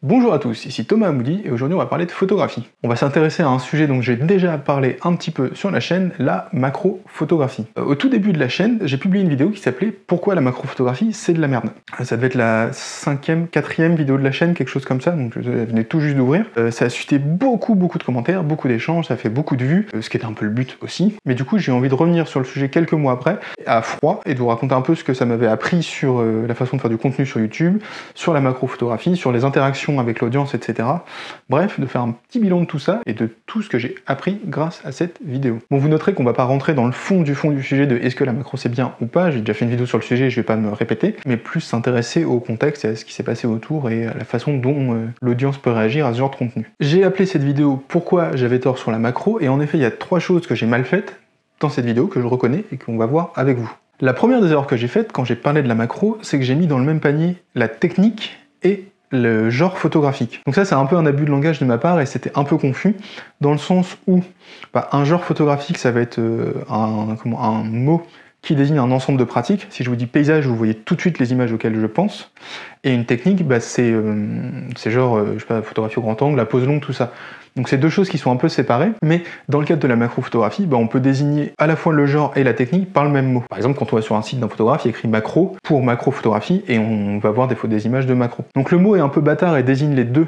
Bonjour à tous, ici Thomas Amoudi et aujourd'hui on va parler de photographie. On va s'intéresser à un sujet dont j'ai déjà parlé un petit peu sur la chaîne, la macrophotographie. Au tout début de la chaîne, j'ai publié une vidéo qui s'appelait « Pourquoi la macrophotographie c'est de la merde ». Ça devait être la 5e, 4e vidéo de la chaîne, quelque chose comme ça, donc elle venait tout juste d'ouvrir. Ça a suscité beaucoup de commentaires, beaucoup d'échanges, ça a fait beaucoup de vues, ce qui était un peu le but aussi. Mais du coup j'ai envie de revenir sur le sujet quelques mois après, à froid, et de vous raconter un peu ce que ça m'avait appris sur la façon de faire du contenu sur YouTube, sur la macrophotographie, sur les interactions avec l'audience, etc. Bref, de faire un petit bilan de tout ça et de tout ce que j'ai appris grâce à cette vidéo. Bon, vous noterez qu'on va pas rentrer dans le fond du sujet de est-ce que la macro c'est bien ou pas, j'ai déjà fait une vidéo sur le sujet, je vais pas me répéter, mais plus s'intéresser au contexte et à ce qui s'est passé autour et à la façon dont l'audience peut réagir à ce genre de contenu. J'ai appelé cette vidéo « Pourquoi j'avais tort sur la macro » et en effet, il y a 3 choses que j'ai mal faites dans cette vidéo que je reconnais et qu'on va voir avec vous. La première des erreurs que j'ai faites quand j'ai parlé de la macro, c'est que j'ai mis dans le même panier la technique et le genre photographique. Donc ça c'est un peu un abus de langage de ma part et c'était un peu confus dans le sens où un genre photographique ça va être un mot qui désigne un ensemble de pratiques. Si je vous dis paysage, vous voyez tout de suite les images auxquelles je pense. Et une technique, c'est genre, je sais pas, photographie au grand angle, la pose longue, tout ça. Donc c'est deux choses qui sont un peu séparées, mais dans le cadre de la macrophotographie, on peut désigner à la fois le genre et la technique par le même mot. Par exemple, quand on va sur un site d'un photographe, il y a écrit macro pour macrophotographie et on va voir des images de macro. Donc le mot est un peu bâtard et désigne les deux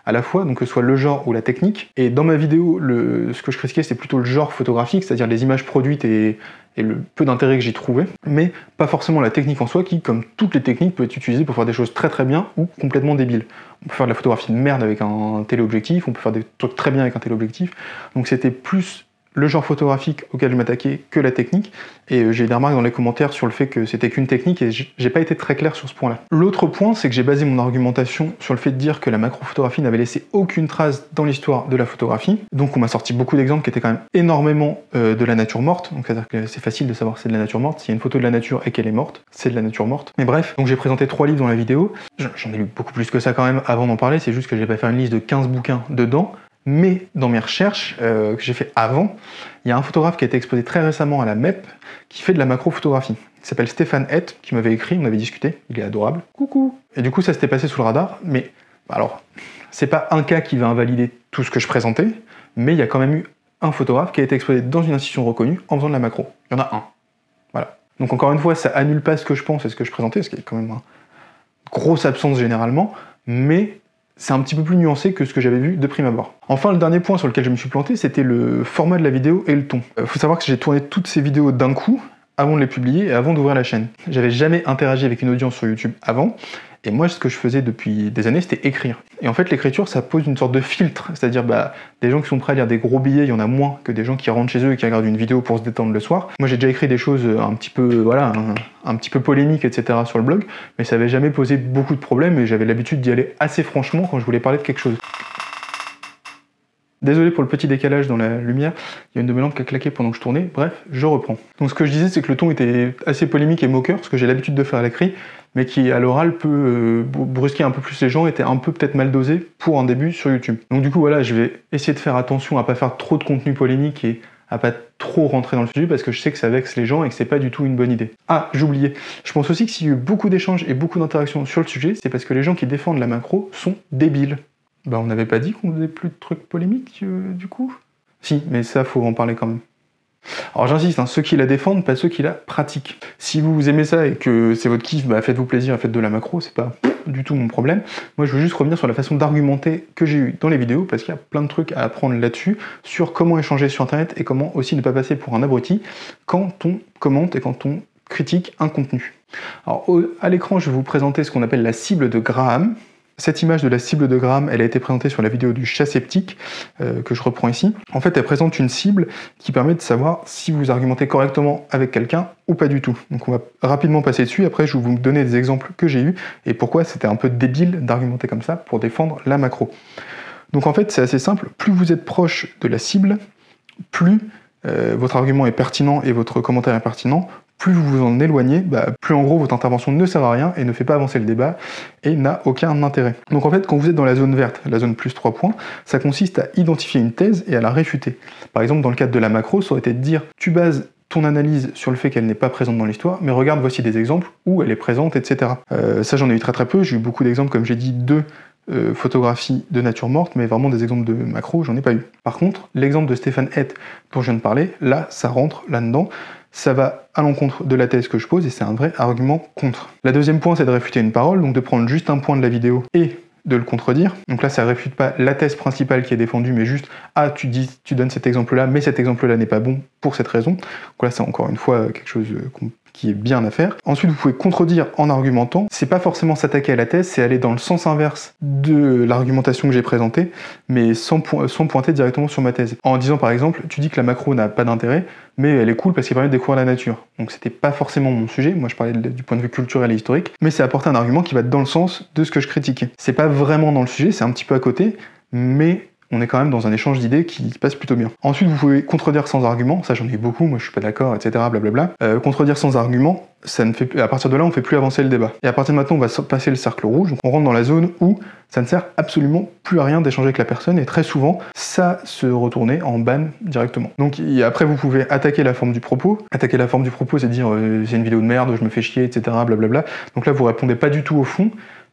à la fois, donc que ce soit le genre ou la technique. Et dans ma vidéo, ce que je critiquais, c'est plutôt le genre photographique, c'est-à-dire les images produites et le peu d'intérêt que j'y trouvais, mais pas forcément la technique en soi qui, comme toutes les techniques, peut être utilisée pour faire des choses très bien ou complètement débiles. On peut faire de la photographie de merde avec un téléobjectif, on peut faire des trucs très bien avec un téléobjectif, donc c'était plus le genre photographique auquel je m'attaquais que la technique, et j'ai eu des remarques dans les commentaires sur le fait que c'était qu'une technique, et j'ai pas été très clair sur ce point-là. L'autre point, c'est que j'ai basé mon argumentation sur le fait de dire que la macrophotographie n'avait laissé aucune trace dans l'histoire de la photographie, donc on m'a sorti beaucoup d'exemples qui étaient quand même énormément de la nature morte, donc c'est-à-dire que c'est facile de savoir si c'est de la nature morte, s'il y a une photo de la nature et qu'elle est morte, c'est de la nature morte. Mais bref, donc j'ai présenté 3 livres dans la vidéo, j'en ai lu beaucoup plus que ça quand même avant d'en parler, c'est juste que j'ai pas fait une liste de 15 bouquins dedans. Mais dans mes recherches que j'ai fait avant, il y a un photographe qui a été exposé très récemment à la MEP qui fait de la macrophotographie. Il s'appelle Stéphane Hett, qui m'avait écrit, on avait discuté, il est adorable. Coucou. Et du coup ça s'était passé sous le radar, mais alors, c'est pas un cas qui va invalider tout ce que je présentais, mais il y a quand même eu un photographe qui a été exposé dans une institution reconnue en faisant de la macro. Il y en a un. Voilà. Donc encore une fois, ça annule pas ce que je pense et ce que je présentais, ce qui est quand même une grosse absence généralement, mais c'est un petit peu plus nuancé que ce que j'avais vu de prime abord. Enfin, le dernier point sur lequel je me suis planté, c'était le format de la vidéo et le ton. Faut savoir que j'ai tourné toutes ces vidéos d'un coup, avant de les publier et avant d'ouvrir la chaîne. J'avais jamais interagi avec une audience sur YouTube avant, et moi, ce que je faisais depuis des années, c'était écrire. Et en fait, l'écriture, ça pose une sorte de filtre, c'est-à-dire, des gens qui sont prêts à lire des gros billets, il y en a moins que des gens qui rentrent chez eux et qui regardent une vidéo pour se détendre le soir. Moi, j'ai déjà écrit des choses un petit peu, un petit peu polémiques, etc. sur le blog, mais ça n'avait jamais posé beaucoup de problèmes et j'avais l'habitude d'y aller assez franchement quand je voulais parler de quelque chose. Désolé pour le petit décalage dans la lumière, il y a une de mes lampes qui a claqué pendant que je tournais, bref, je reprends. Donc ce que je disais, c'est que le ton était assez polémique et moqueur, ce que j'ai l'habitude de faire à l'écrit, mais qui à l'oral peut brusquer un peu plus les gens, était un peu peut-être mal dosé pour un début sur YouTube. Donc du coup voilà, je vais essayer de faire attention à pas faire trop de contenu polémique et à pas trop rentrer dans le sujet parce que je sais que ça vexe les gens et que c'est pas du tout une bonne idée. Ah, j'oubliais, je pense aussi que s'il y a eu beaucoup d'échanges et beaucoup d'interactions sur le sujet, c'est parce que les gens qui défendent la macro sont débiles. On n'avait pas dit qu'on faisait plus de trucs polémiques, du coup? Si, mais ça, faut en parler quand même. Alors j'insiste, ceux qui la défendent, pas ceux qui la pratiquent. Si vous aimez ça et que c'est votre kiff, faites-vous plaisir, faites de la macro, c'est pas du tout mon problème. Moi, je veux juste revenir sur la façon d'argumenter que j'ai eu dans les vidéos, parce qu'il y a plein de trucs à apprendre là-dessus, sur comment échanger sur Internet et comment aussi ne pas passer pour un abruti quand on commente et quand on critique un contenu. Alors à l'écran, je vais vous présenter ce qu'on appelle la cible de Graham. Cette image de la cible de Graham, elle a été présentée sur la vidéo du chat sceptique, que je reprends ici. En fait, elle présente une cible qui permet de savoir si vous argumentez correctement avec quelqu'un ou pas du tout. Donc on va rapidement passer dessus, après je vais vous donner des exemples que j'ai eus, et pourquoi c'était un peu débile d'argumenter comme ça pour défendre la macro. Donc en fait, c'est assez simple, plus vous êtes proche de la cible, plus votre argument est pertinent et votre commentaire est pertinent, plus vous vous en éloignez, plus en gros votre intervention ne sert à rien et ne fait pas avancer le débat et n'a aucun intérêt. Donc en fait, quand vous êtes dans la zone verte, la zone plus 3 points, ça consiste à identifier une thèse et à la réfuter. Par exemple, dans le cadre de la macro, ça aurait été de dire « tu bases ton analyse sur le fait qu'elle n'est pas présente dans l'histoire, mais regarde, voici des exemples où elle est présente, etc. » Ça, j'en ai eu très peu, j'ai eu beaucoup d'exemples, comme j'ai dit, photographie de nature morte, mais vraiment des exemples de macro, j'en ai pas eu. Par contre, l'exemple de Stéphane Hett dont je viens de parler, là, ça rentre là-dedans. Ça va à l'encontre de la thèse que je pose et c'est un vrai argument contre. La deuxième point, c'est de réfuter une parole, donc de prendre juste un point de la vidéo et de le contredire. Donc là, ça réfute pas la thèse principale qui est défendue, mais juste « Ah, tu donnes cet exemple-là, mais cet exemple-là n'est pas bon pour cette raison. » Donc là, c'est encore une fois quelque chose qui est bien à faire. Ensuite, vous pouvez contredire en argumentant. C'est pas forcément s'attaquer à la thèse, c'est aller dans le sens inverse de l'argumentation que j'ai présentée, mais sans pointer directement sur ma thèse. En disant par exemple, tu dis que la macro n'a pas d'intérêt, mais elle est cool parce qu'elle permet de découvrir la nature. Donc c'était pas forcément mon sujet, moi je parlais du point de vue culturel et historique, mais c'est apporter un argument qui va dans le sens de ce que je critiquais. C'est pas vraiment dans le sujet, c'est un petit peu à côté, mais on est quand même dans un échange d'idées qui passe plutôt bien. Ensuite, vous pouvez contredire sans argument, ça j'en ai beaucoup, moi je suis pas d'accord, etc. blablabla. Contredire sans argument, ça ne fait, à partir de là, on fait plus avancer le débat. Et à partir de maintenant, on va passer le cercle rouge, donc on rentre dans la zone où ça ne sert absolument plus à rien d'échanger avec la personne, et très souvent, ça se retourner en ban directement. Donc après, vous pouvez attaquer la forme du propos. Attaquer la forme du propos, c'est dire c'est une vidéo de merde, je me fais chier, etc. blablabla. Donc là, vous répondez pas du tout au fond,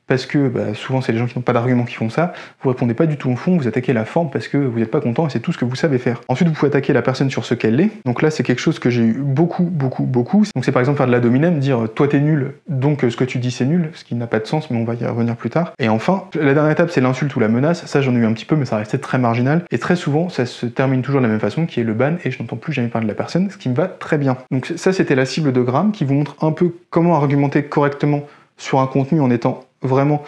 parce que souvent c'est les gens qui n'ont pas d'arguments qui font ça, vous répondez pas du tout au fond, vous attaquez la forme parce que vous n'êtes pas content et c'est tout ce que vous savez faire. Ensuite vous pouvez attaquer la personne sur ce qu'elle est, donc là c'est quelque chose que j'ai eu beaucoup, donc c'est par exemple faire de l'ad hominem, dire toi t'es nul, donc ce que tu dis c'est nul, ce qui n'a pas de sens mais on va y revenir plus tard. Et enfin, la dernière étape c'est l'insulte ou la menace, ça j'en ai eu un petit peu mais ça restait très marginal, et très souvent ça se termine toujours de la même façon, qui est le ban, et je n'entends plus jamais parler de la personne, ce qui me va très bien. Donc ça c'était la cible de Graham, qui vous montre un peu comment argumenter correctement sur un contenu en étant vraiment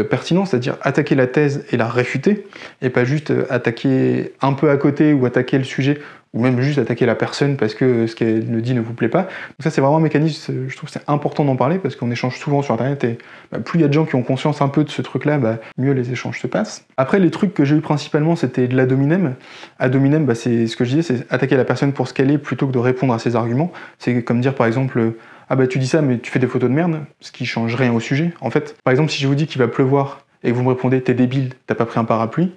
pertinent, c'est-à-dire attaquer la thèse et la réfuter, et pas juste attaquer un peu à côté ou attaquer le sujet, ou même juste attaquer la personne parce que ce qu'elle me dit ne vous plaît pas. Donc ça c'est vraiment un mécanisme, je trouve que c'est important d'en parler parce qu'on échange souvent sur internet et plus il y a de gens qui ont conscience un peu de ce truc-là, mieux les échanges se passent. Après les trucs que j'ai eu principalement c'était de l'ad hominem. Ad hominem, c'est ce que je disais, c'est attaquer la personne pour ce qu'elle est plutôt que de répondre à ses arguments. C'est comme dire par exemple ah tu dis ça mais tu fais des photos de merde, ce qui change rien au sujet. En fait, par exemple si je vous dis qu'il va pleuvoir et que vous me répondez t'es débile, t'as pas pris un parapluie,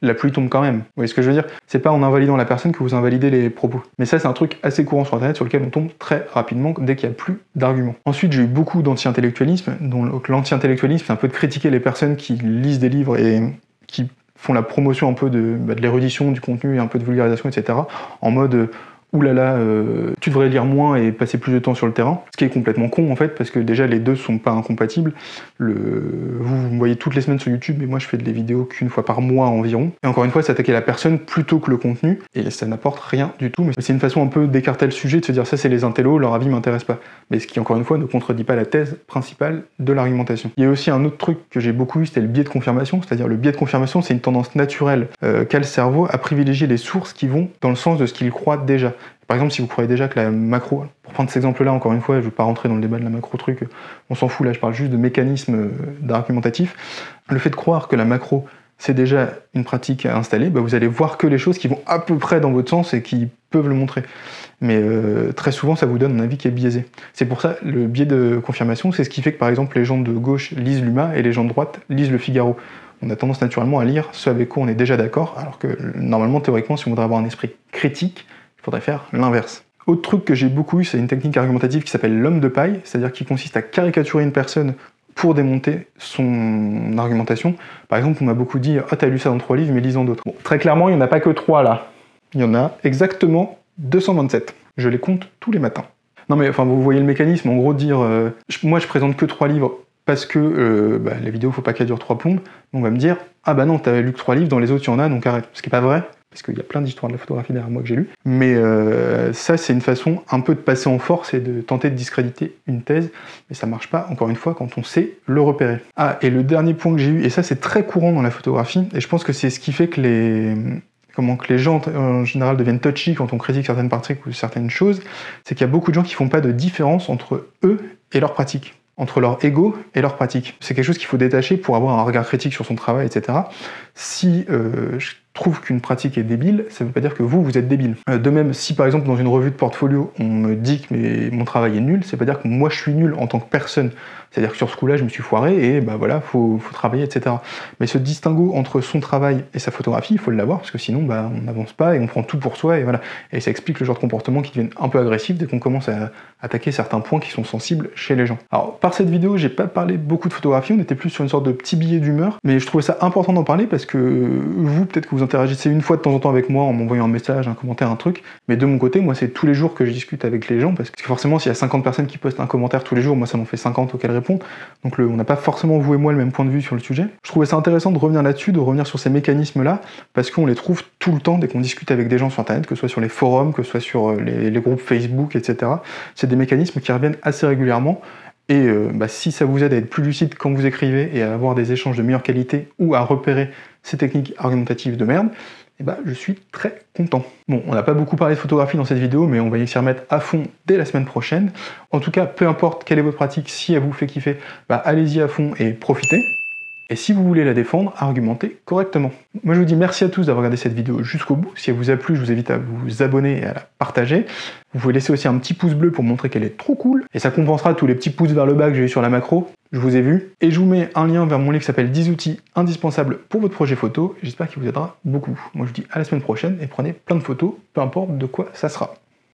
la pluie tombe quand même. Vous voyez ce que je veux dire? C'est pas en invalidant la personne que vous invalidez les propos. Mais ça c'est un truc assez courant sur internet sur lequel on tombe très rapidement dès qu'il n'y a plus d'arguments. Ensuite j'ai eu beaucoup d'anti-intellectualisme, donc l'anti-intellectualisme c'est un peu de critiquer les personnes qui lisent des livres et qui font la promotion un peu de l'érudition, du contenu et un peu de vulgarisation, etc. En mode oulala, tu devrais lire moins et passer plus de temps sur le terrain. Ce qui est complètement con en fait, parce que déjà les deux sont pas incompatibles. Vous me voyez toutes les semaines sur YouTube, mais moi je fais des vidéos qu'une fois par mois environ. Et encore une fois, c'est attaquer la personne plutôt que le contenu, et ça n'apporte rien du tout. Mais c'est une façon un peu d'écarter le sujet, de se dire ça c'est les intellos, leur avis m'intéresse pas. Mais ce qui encore une fois ne contredit pas la thèse principale de l'argumentation. Il y a aussi un autre truc que j'ai beaucoup eu, c'était le biais de confirmation, c'est-à-dire le biais de confirmation, c'est une tendance naturelle qu'a le cerveau à privilégier les sources qui vont dans le sens de ce qu'il croit déjà. Par exemple, si vous croyez déjà que la macro, pour prendre cet exemple-là, encore une fois, je ne veux pas rentrer dans le débat de la macro-truc, on s'en fout là, je parle juste de mécanisme d'argumentatif. Le fait de croire que la macro, c'est déjà une pratique à installer, vous allez voir que les choses qui vont à peu près dans votre sens et qui peuvent le montrer. Mais très souvent, ça vous donne un avis qui est biaisé. C'est pour ça, le biais de confirmation, c'est ce qui fait que, par exemple, les gens de gauche lisent l'UMA et les gens de droite lisent le Figaro. On a tendance naturellement à lire ce avec quoi on est déjà d'accord, alors que normalement, théoriquement, si on voudrait avoir un esprit critique, il faudrait faire l'inverse. Autre truc que j'ai beaucoup eu, c'est une technique argumentative qui s'appelle l'homme de paille, c'est-à-dire qui consiste à caricaturer une personne pour démonter son argumentation. Par exemple, on m'a beaucoup dit « Ah, t'as lu ça dans 3 livres, mais lisant d'autres. » Bon, très clairement, il n'y en a pas que 3 là. Il y en a exactement 227. Je les compte tous les matins. Non mais enfin, vous voyez le mécanisme, en gros, de dire moi je présente que 3 livres parce que la vidéo, faut pas qu'elle dure 3 plombes. On va me dire « Ah bah non, t'avais lu que 3 livres, dans les autres il y en a, donc arrête. » Ce qui n'est pas vrai. Parce qu'il y a plein d'histoires de la photographie derrière moi que j'ai lues, mais ça c'est une façon un peu de passer en force et de tenter de discréditer une thèse, mais ça marche pas, encore une fois, quand on sait le repérer. Ah, et le dernier point que j'ai eu, et ça c'est très courant dans la photographie, et je pense que c'est ce qui fait que les gens en général deviennent touchy quand on critique certaines pratiques ou certaines choses, c'est qu'il y a beaucoup de gens qui font pas de différence entre eux et leur pratique, entre leur ego et leur pratique. C'est quelque chose qu'il faut détacher pour avoir un regard critique sur son travail, etc. Si je trouve qu'une pratique est débile, ça ne veut pas dire que vous êtes débile. De même, si par exemple dans une revue de portfolio, on me dit que mon travail est nul, ça veut pas dire que moi je suis nul en tant que personne. C'est-à-dire que sur ce coup-là, je me suis foiré et bah voilà, faut travailler, etc. Mais ce distinguo entre son travail et sa photographie, il faut l'avoir parce que sinon, bah, on n'avance pas et on prend tout pour soi et voilà. Et ça explique le genre de comportement qui deviennent un peu agressif dès qu'on commence à attaquer certains points qui sont sensibles chez les gens. Alors, par cette vidéo, j'ai pas parlé beaucoup de photographie, on était plus sur une sorte de petit billet d'humeur, mais je trouvais ça important d'en parler parce que vous, peut-être que vous interagissez une fois de temps en temps avec moi en m'envoyant un message, un commentaire, un truc, mais de mon côté, moi, c'est tous les jours que je discute avec les gens parce que forcément, s'il y a 50 personnes qui postent un commentaire tous les jours, moi, ça m'en fait 50 auxquels répondre. Donc, on n'a pas forcément, vous et moi, le même point de vue sur le sujet. Je trouvais ça intéressant de revenir là-dessus, de revenir sur ces mécanismes-là, parce qu'on les trouve tout le temps dès qu'on discute avec des gens sur Internet, que ce soit sur les forums, que ce soit sur les groupes Facebook, etc. C'est des mécanismes qui reviennent assez régulièrement. Et si ça vous aide à être plus lucide quand vous écrivez et à avoir des échanges de meilleure qualité ou à repérer ces techniques argumentatives de merde, je suis très content. Bon, on n'a pas beaucoup parlé de photographie dans cette vidéo, mais on va y s'y remettre à fond dès la semaine prochaine. En tout cas, peu importe quelle est votre pratique, si elle vous fait kiffer, allez-y à fond et profitez. Et si vous voulez la défendre, argumentez correctement. Moi je vous dis merci à tous d'avoir regardé cette vidéo jusqu'au bout. Si elle vous a plu, je vous invite à vous abonner et à la partager. Vous pouvez laisser aussi un petit pouce bleu pour montrer qu'elle est trop cool. Et ça compensera tous les petits pouces vers le bas que j'ai eu sur la macro. Je vous ai vu. Et je vous mets un lien vers mon livre qui s'appelle 10 outils indispensables pour votre projet photo. J'espère qu'il vous aidera beaucoup. Moi je vous dis à la semaine prochaine et prenez plein de photos, peu importe de quoi ça sera.